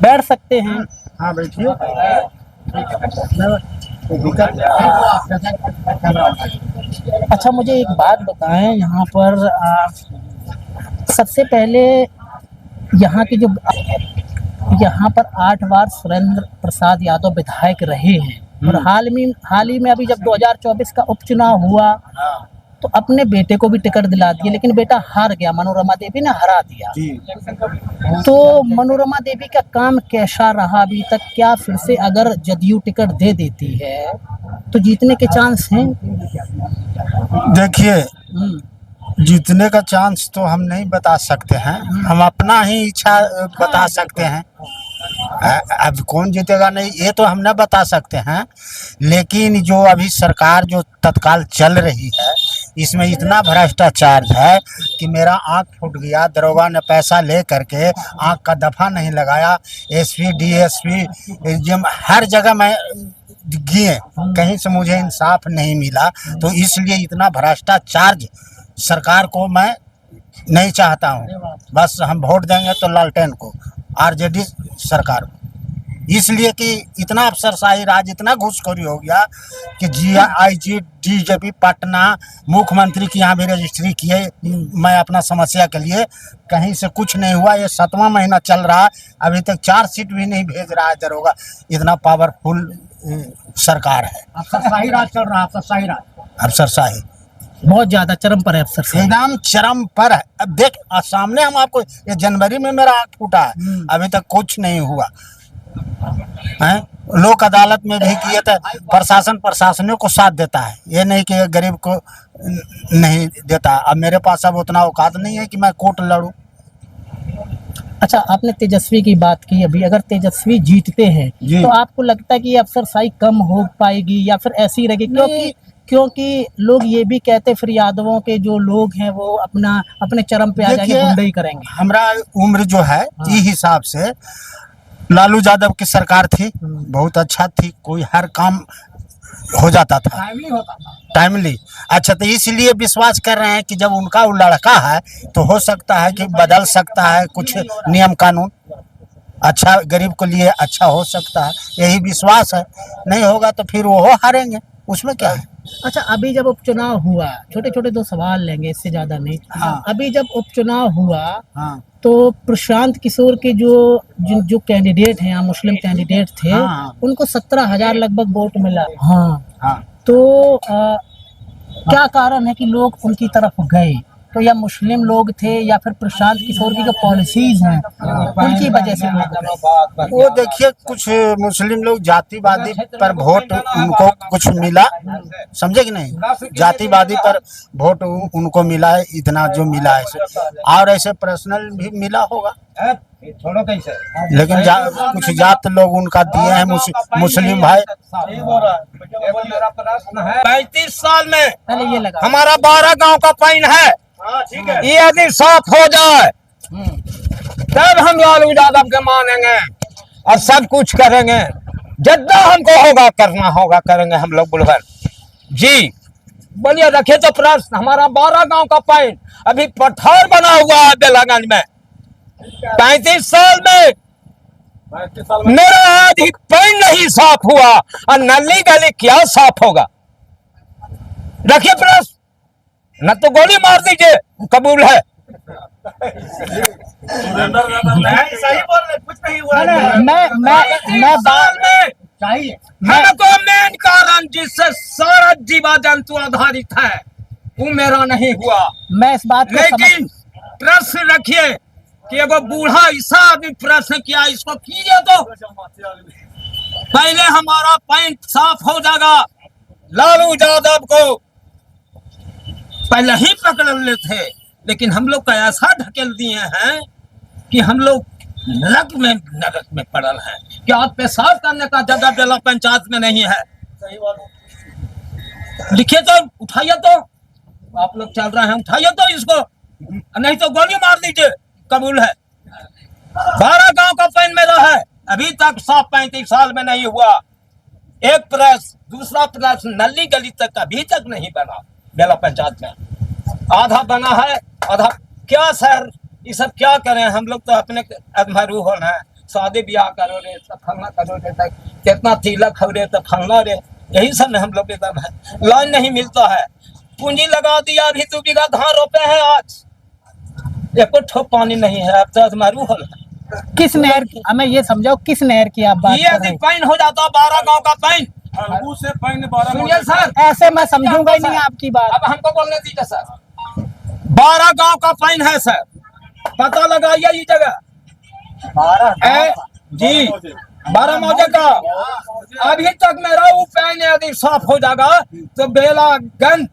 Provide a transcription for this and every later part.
बैठ सकते हैं। हाँ बैठिए। अच्छा, मुझे एक बात बताएं, यहाँ पर सबसे पहले यहाँ की जो यहाँ पर 8 बार सुरेंद्र प्रसाद यादव विधायक रहे हैं और हाल ही में अभी जब 2024 का उपचुनाव हुआ तो अपने बेटे को भी टिकट दिला दिया, लेकिन बेटा हार गया, मनोरमा देवी ने हरा दिया। तो मनोरमा देवी का काम कैसा रहा अभी तक? क्या फिर से अगर जदयू टिकट दे देती है तो जीतने के चांस हैं? देखिए, जीतने का चांस तो हम नहीं बता सकते हैं, हम अपना ही इच्छा बता सकते हैं। अब कौन जीतेगा नहीं ये तो हम न बता सकते हैं, लेकिन जो अभी सरकार जो तत्काल चल रही है इसमें इतना भ्रष्टाचार है कि मेरा आंख फूट गया। दरोगा ने पैसा ले करके आंख का दफा नहीं लगाया। एसपी डीएसपी जब हर जगह मैं गए, कहीं से मुझे इंसाफ नहीं मिला। तो इसलिए इतना भ्रष्टाचार सरकार को मैं नहीं चाहता हूँ। बस हम वोट देंगे तो लालटेन को, आरजेडी सरकार को, इसलिए कि इतना अफसरशाही राज, इतना घूसखोरी हो गया कि GIG DJP पटना मुख्यमंत्री की यहाँ भी रजिस्ट्री किए मैं अपना समस्या के लिए, कहीं से कुछ नहीं हुआ। ये 7वां महीना चल रहा है, अभी तक चार्जशीट भी नहीं भेज रहा है दरोगा। इतना पावरफुल सरकार है। अफसरशाही राज चल रहा है, अफसरशाही राज, अफसरशाही बहुत ज्यादा चरम पर है, अफसरशाही एकदम चरम पर है। अब देख सामने हम आपको, ये जनवरी में मेरा आंख फूटा है, अभी तक कुछ नहीं हुआ है। लोक अदालत में भी किए थे, प्रशासनियों को साथ देता है, ये नहीं कि गरीब को नहीं देता। अब मेरे पास अब उतना औकात नहीं है कि मैं कोर्ट लड़ूं। अच्छा, आपने तेजस्वी की बात की, अभी अगर तेजस्वी जीतते हैं तो आपको लगता है कि अफसरशाही कम हो पाएगी या फिर ऐसी रहेगी? क्योंकि लोग ये भी कहते फिर यादवों के जो लोग हैं वो अपने चरम पे आ जाएंगे, गुंडई करेंगे। हमारा उम्र जो है इस हिसाब से लालू यादव की सरकार थी, बहुत अच्छा थी, कोई हर काम हो जाता था, टाइमली होता था, टाइमली। अच्छा, तो इसलिए विश्वास कर रहे हैं कि जब उनका वो लड़का है तो हो सकता है कि बदल सकता है कुछ नियम कानून, अच्छा गरीब को लिए अच्छा हो सकता है, यही विश्वास है। नहीं होगा तो फिर वो हारेंगे, उसमें क्या है। अच्छा, अभी जब उपचुनाव हुआ, छोटे छोटे 2 सवाल लेंगे, इससे ज्यादा नहीं। हाँ। अभी जब उपचुनाव हुआ, हाँ। तो प्रशांत किशोर के जो कैंडिडेट हैं, मुस्लिम कैंडिडेट थे, हाँ। उनको 17,000 लगभग वोट मिला। हाँ। हाँ। तो क्या कारण है कि लोग उनकी तरफ गए? तो या मुस्लिम लोग थे या फिर प्रशांत किशोर की जो पॉलिसीज हैं उनकी वजह से लोग? वो देखिए, कुछ मुस्लिम लोग जातिवादी पर वोट उनको कुछ मिला, समझे कि नहीं, जातिवादी पर वोट उनको मिला है, इतना जो मिला है। और ऐसे पर्सनल भी मिला होगा, लेकिन कुछ जात लोग उनका दिए हैं मुस्लिम भाई। 35 साल में पहले ये लगा हमारा 12 गांव का पाइन है, ये यदि साफ हो जाए तब हम लालू यादव के मानेंगे और सब कुछ करेंगे। जितना हमको होगा करना होगा करेंगे हम लोग। बुलहर जी बोलिए, रखे तो प्रश्न। हमारा 12 गांव का पाइन अभी पठार बना हुआ है बेलागंज में। 35 साल में मेरा आज ही पाइन नहीं साफ हुआ और नली गली क्या साफ होगा? रखिए प्रश्न, न तो गोली मार दीजिए, कबूल है। सही बोल रहे, कुछ नहीं हुआ। मैं साल में चाहिए हमको मेन कारण जिससे सारा जीवा जंतु आधारित है वो मेरा नहीं हुआ। मैं इस बात को लेकिन प्रश्न रखिए कि एगो बूढ़ा ऐसा आदमी प्रश्न किया, इसको कीजिए तो पहले हमारा पॉइंट साफ हो जाएगा। लालू यादव को पहले ही पकड़ लेते, लेकिन हम लोग का ऐसा ढकेल दिए हैं कि हम लोग नरक में पड़ल है कि आप पेशाब करने का जगह बेला पंचायत में नहीं है। लिखिए तो, उठाइए तो, आप लोग चल रहे हैं, उठाइए तो इसको, नहीं तो गोली मार दीजिए, कबूल है। 12 गांव का पैन मेरा है, अभी तक साफ 35 साल में नहीं हुआ। एक प्रेस, दूसरा प्रेस नली गली तक अभी तक नहीं बना बेला पंचायत में। आधा बना है, आधा क्या सर, ये सब क्या करें हम लोग तो अपने अधमरू होना है। शादी ब्याह करो रे तो फलना करो रे तो कितना तिलक हो रे तो फलना रे, यही सब में हम लोग एकदम है। लाइन नहीं मिलता है, पूंजी लगा दिया, अभी 2 बीघा धान रोपे हैं, आज एको ठोप पानी नहीं है, अब तो मारू हो किस नहर की, हमें ये समझाओ किस नहर की आप बात ये कर रहे यदि हैं? पाइन हो जाता 12 गांव का पाइन, फल्गु से पाइन 12 सुनिए सर, ऐसे मैं समझूंगा ही नहीं आपकी बात। अब हमको बोलने दीजिए सर, 12 गांव का पाइन है सर, पता लगाइए ये जगह 12 जी 12 मौजे का। अभी तक मेरा वो पाइन यदि साफ हो जाएगा तो बेला गंज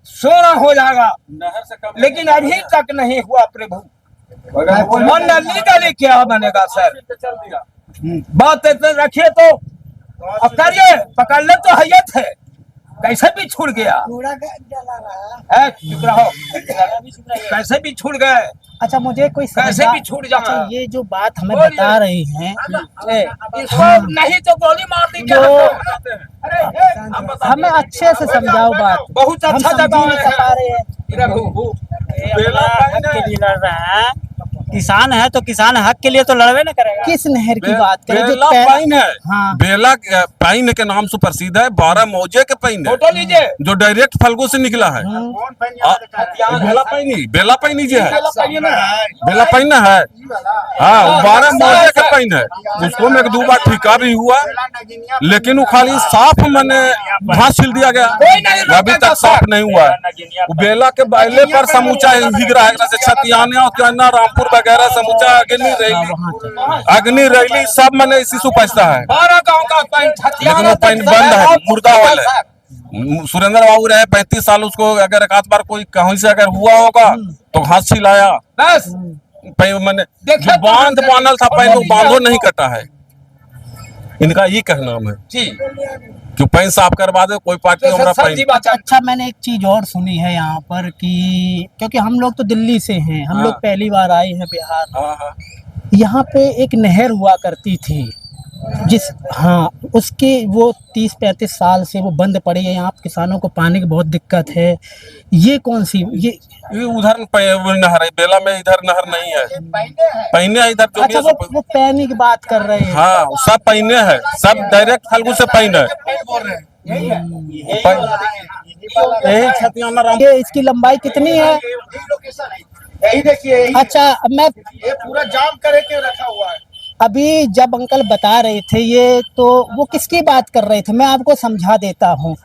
सोना हो जाएगा, नहर से कम लेकिन अभी तक नहीं हुआ प्रभु। मंडली गली क्या बनेगा सर, चल दिया। बात इतने रखिए तो अब करिए, पकड़ ले तो हैयत है, कैसे भी छूट गया, चुप रहो, कैसे भी छूट गए, अच्छा मुझे कोई कैसे भी छूट जाना। अच्छा ये जो बात हमें बोलिए। बता रही हैं, इसको नहीं तो गोली मार दी क्या जो- अरे हमें अच्छे से समझाओ बात। बहुत हम अच्छा समझ जगह नहीं है। पा रहे हैं। इधर हो। बेला पाइन है। लड़ रहा है, किसान है तो किसान हक के लिए तो लड़वे न करेगा। किस नहर की बात करें जो बेला पाइन है, हाँ। बेला पाइन के नाम से प्रसिद्ध है, 12 मौजे के पाइन है फोटो लीजिए, जो डायरेक्ट फल्गु से निकला है। कौन पाइन यहाँ दिखा बेला पाइनी, बेला पाइनी जो है, है? बेला पाइन ना है, हाँ 12 मौजे के पाइन है। उसको में 2 बार ठिका भी हुआ, लेकिन वो खाली साफ मैंने घास छिल दिया गया, कोई नहीं अभी रोकेगा तक साफ सर। नहीं हुआ है। वो बेला के बैले पर समूचा हिगरा है, जैसे छतियाना उतियाना रामपुर वगैरह समूचा अग्नि रैली सब मैंने इसी से उपजता है। 12 गांव का पाइन लेकिन वो पाइन बंद है, मुर्दा वाला है। सुरेंद्र बाबू रहे 35 साल, उसको अगर एक आध बार कोई कहीं से अगर हुआ होगा तो घास छिलाया, बस मैंने देखा जो तो बांध हमने- बांधल था पहले वो बांधो नहीं कटा है, इनका ये कहना है जी कि पैन साफ करवा दे कोई पार्टी हमारा सर पैन। जी बात अच्छा मैंने एक चीज और सुनी है यहाँ पर कि क्योंकि हम लोग तो दिल्ली से हैं, हम लोग हाँ। पहली बार आए हैं बिहार। हाँ, हाँ। यहाँ पे एक नहर हुआ करती थी हाँ उसके वो 30-35 साल से वो बंद पड़ी है। यहाँ किसानों को पानी की बहुत दिक्कत है। ये कौन सी ये उधर नहर है, बेला में इधर नहर नहीं है, पहने है इधर जो भी अच्छा है वो पैनी की बात कर रहे हैं। हाँ वो सब पहने है, सब डायरेक्ट फल्गु से पहने है। यही छतियाना राम ये इसकी लंबाई कितनी है? यही देखिए, यही अच्छा अब मैं ये पूरा जाम करके रखा हुआ है। अभी जब अंकल बता रहे थे ये तो वो किसकी बात कर रहे थे, मैं आपको समझा देता हूँ।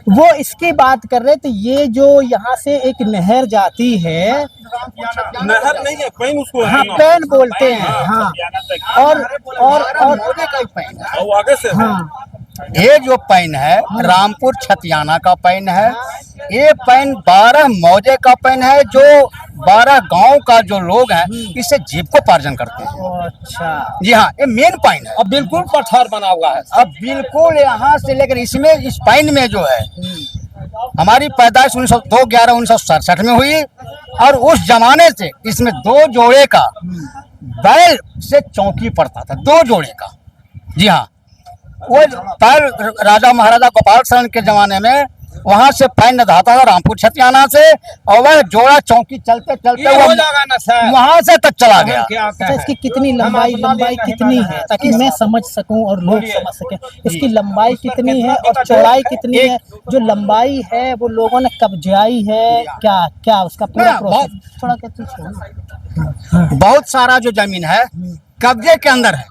वो इसकी बात कर रहे थे, ये जो यहाँ से एक नहर जाती है, नहर नहीं है, पैन उसको है। हाँ पैन बोलते हैं, हाँ और और आगे से हाँ ये जो पैन है रामपुर छतियाना का पैन है। ये पैन 12 मौजे का पैन है, जो 12 गांव का जो लोग हैं इससे जीविकोपार्जन करते हैं। अच्छा जी हाँ, ये मेन पैन है। अब बिल्कुल पठार बना हुआ है। अब बिल्कुल यहाँ से लेकर इसमें इस पैन में जो है हमारी पैदाइश 2/11/1967 में हुई, और उस जमाने से इसमें 2 जोड़े का बैल से चौकी पड़ता था, 2 जोड़े का। जी हाँ, वो पैर राजा महाराजा गोपाल शरण के जमाने में वहां से पैन नदाता था रामपुर छतियाना से, और वह जोड़ा चौकी चलते चलते ये हो जाएगा ना सर, वहां से तक चला गया। क्या अच्छा इसकी कितनी लंबाई कितनी है, ताकि मैं समझ सकूं और लोग समझ सकें। इसकी लंबाई कितनी है और चौड़ाई कितनी है? जो लंबाई है वो लोगों ने कब्जाई है, क्या क्या उसका पूरा ना, प्रोसेस थोड़ा कहते बहुत सारा जो जमीन है कब्जे के अंदर है।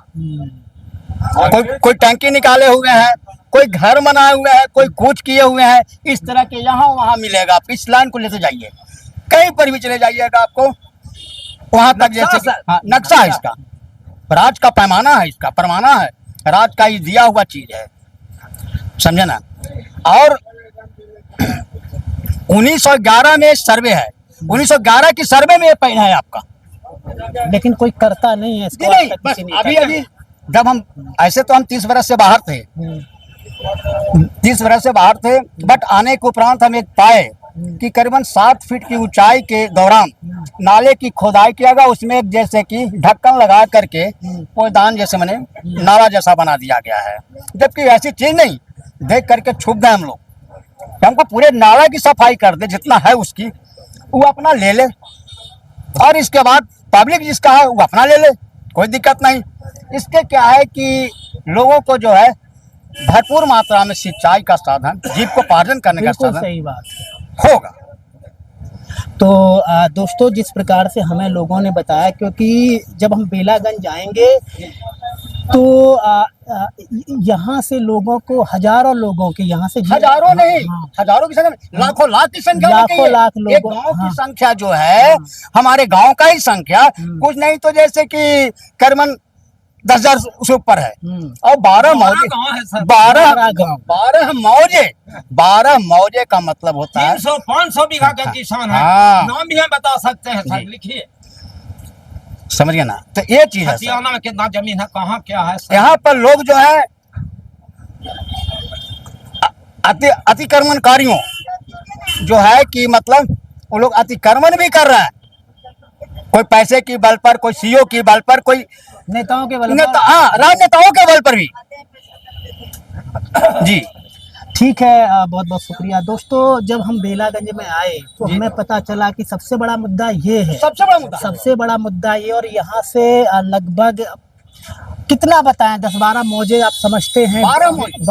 कोई टंकी निकाले हुए हैं, कोई घर बनाए हुए हैं, कोई कूच किए हुए हैं। इस तरह के यहाँ वहाँ मिलेगा। आप इस लाइन को लेते जाइए, कहीं पर भी चले जाइएगा आपको वहां तक। जैसे हाँ, नक्शा है इसका, राज का पैमाना है, इसका परमाना है, राज का ये दिया हुआ चीज है, समझे ना। और 1911 में सर्वे है, 1911 की सर्वे में ये पैन है आपका। लेकिन कोई करता नहीं है इसको। नहीं, आज तक बस किसी ने अभी करता। अभी जब हम ऐसे तो हम 30 बरस से बाहर थे, 30 बरस से बाहर थे, बट आने के उपरांत हम एक पाए कि करीबन 7 फीट की ऊंचाई के दौरान नाले की खोदाई किया गया। उसमें एक जैसे कि ढक्कन लगा करके पोदान जैसे मैंने नाला जैसा बना दिया गया है, जबकि ऐसी चीज नहीं। देख करके छुप गए हम लोग, हमको पूरे नाला की सफाई कर दे, जितना है उसकी वो अपना ले ले, और इसके बाद पब्लिक जिसका है वो अपना ले ले। कोई दिक्कत नहीं। इसके क्या है कि लोगों को जो है भरपूर मात्रा में सिंचाई का साधन, जीविकोपार्जन करने का बिल्कुल साधन सही बात है। होगा। तो दोस्तों, जिस प्रकार से हमें लोगों ने बताया, क्योंकि जब हम बेलागंज जाएंगे तो यहाँ से लोगों को, हजारों लोगों के यहाँ से हजारों नहीं, हाँ, हजारों की संख्या, लाखों लाख की संख्या में लाखों कहिए। लाख एक लोगों, गांव हाँ। की संख्या जो है, हमारे गांव का ही संख्या, कुछ नहीं तो जैसे कि करीबन 10,000 से ऊपर है। और 12 मौजे, 12 गाँव, 12 मौजे का मतलब होता है 300-500 बीघा के किसान है। हाँ। नाम भी हम बता सकते हैं सर, जी। लिखिए। समझ गए ना। तो ये चीज है सर। हथियाना में कितना जमीन है, कहाँ क्या है सर? यहाँ पर लोग जो है अतिक्रमणकारियों जो है कि मतलब वो लोग अतिक्रमण भी कर रहे हैं, कोई पैसे की बल पर, कोई सीओ की बल पर, कोई नेताओं के बल नेता, हाँ, राजनेताओं के बल पर भी। जी ठीक है, बहुत बहुत शुक्रिया दोस्तों। जब हम बेलागंज में आए तो हमें पता चला कि सबसे बड़ा मुद्दा ये है, सबसे बड़ा मुद्दा, सबसे बड़ा मुद्दा ये। और यहाँ से लगभग कितना बताएं, 10-12 मौजे आप समझते हैं, 12 मौजे,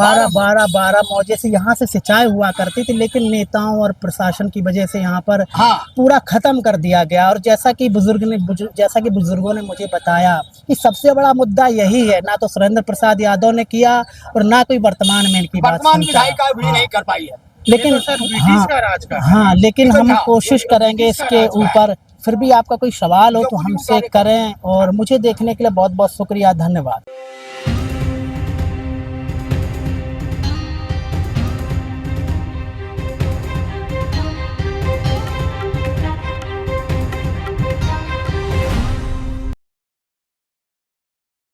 12 मौजे से यहाँ से सिंचाई हुआ करती थी, लेकिन नेताओं और प्रशासन की वजह से यहाँ पर हाँ। पूरा खत्म कर दिया गया। और जैसा कि बुजुर्गों ने मुझे बताया कि सबसे बड़ा मुद्दा यही है, ना तो सुरेंद्र प्रसाद यादव ने किया और ना कोई वर्तमान में इनकी बात वर्तमान सुनता है। विधायिका भी नहीं कर पाई है। लेकिन हाँ, लेकिन हम कोशिश करेंगे इसके ऊपर। फिर भी आपका कोई सवाल हो तो हमसे करें, और मुझे देखने के लिए बहुत बहुत शुक्रिया, धन्यवाद।